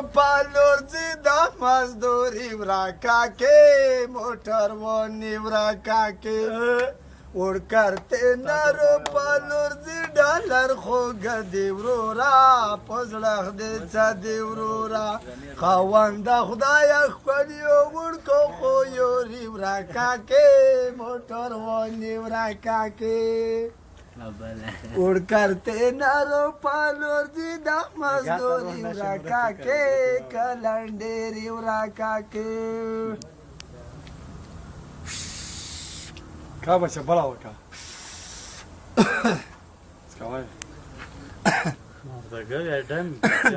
پالور زیده مزدوری ورکا که موتر و نیورکا که ور کرتے نرو پالور زیده لرخو گدی ورورا پزړه دې څه دی ورورا خاوند خدای خپلیو ورکو خو یوري ورکا کې موټر و نیورکا کې ور کرتے نرو پالور زیده مزدوری ورکا کې کلنډری ورکا کې کا بچه بلا وکا سکوای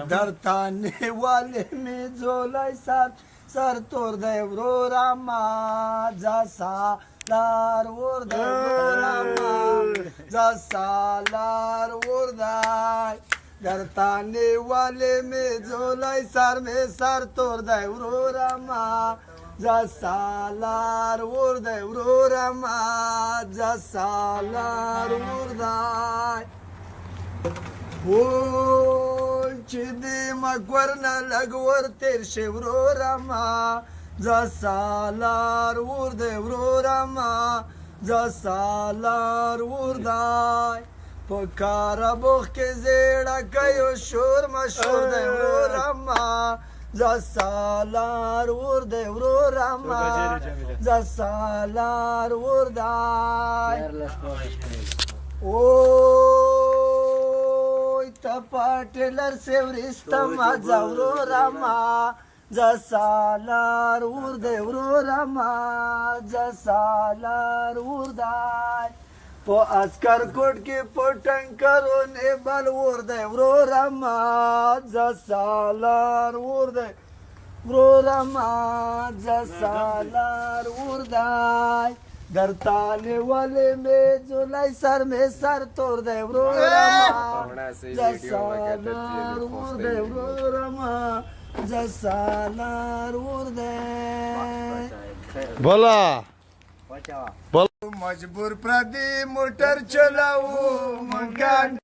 در تانه والے میں زولای سر تور دی ورورا ما جا سالار ور دی ورورا ما جا سالار ور دی در تانه والے میں زولای سر تور دی ورورا ما جا سالار ور دی ورورا ما جا سالار ور دی وای چې دې مکور نه لږ ور تېر شي وروره ما زه سالار ور دی وروره ما زه سالار ور دی په کاره بوخ کې زیړه کوي شور مشهور دی وروره ما زه سالار ور دی وروره ما زه سالار ور دی پاټلر سیورستا ما زورورا ما ز سالار ور دی ورورا ما ز سالار ور دی په اسکر کوټ کې پټنکرو نه بل ور دی ورورا ما ز سالار ور دی ورورا ما ز سالار ور دی در تاله والے میں جولائی سر میں سر توڑ دے ورورا ما جسالار ور دے ورورا ما جسالار ور دے بولا مجبور پردی موٹر چلاو منگان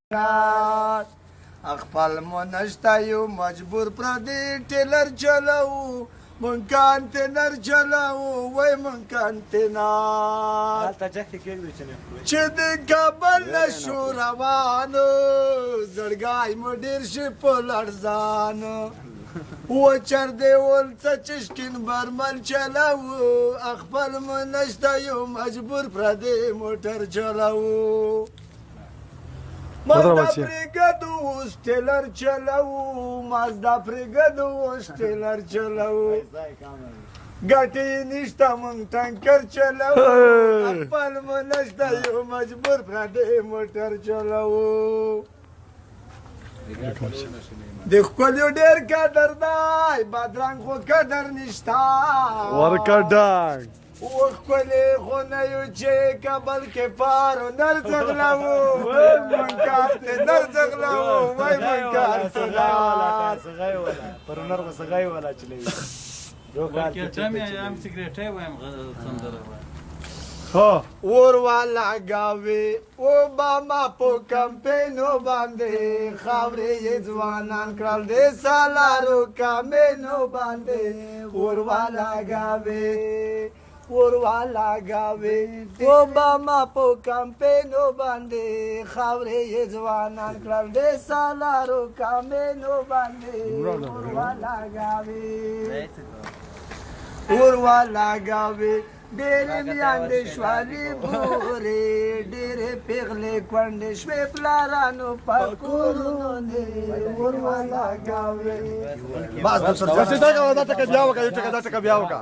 اخپل منشتا یو مجبور پردی ٹیلر چلاو منکان تنر چلاو وای منکان تنر چې د کابل نشو روانو زړګای مو ډېر شي په لړزانو وچر دی ول څه چشکین برمل چلاو خپل مو نشته یو مجبور پردی موټر چلاو مازدا پریګدو اوس ټیلر چلاو مازدا پریګدو اوس ټیلر چلاو ګټې نشته مونږ ټانکر چلاو خپل مو نشته یو مجبور پردی موټر چلاو د ښکلیو ډېر قدر دی بدرنګ خو قدر نشته ورکډنګ وښکلې خو نه یو چې کابل کې پارو نر ځغلاو منکار ته نر ځغلاو وای منکار ته پر نر غسغای ولا چلوي یو کال کې ټمه یم سیګریټي وایم سندره اور والا گاوی اوباما په کمپینو باندې خاورې یې ځوانان کړل د سالارو کمینو باندې اور والا گاوی وروالا گاوی اوباما په کمپینو باندې خاورې یې ځوانان کړل د سالارو کمینو باندې وروالا گاوی وروالا گاوی ډېرې میاندې شوالې بورې ډېرې پیغلې کونډې شوې پلارانو په کورونو دې وروالا گاوی بس دا ټکه بیا وکړه یو ټکه بیا وکړه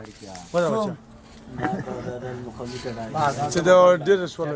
چې دا ډېر شول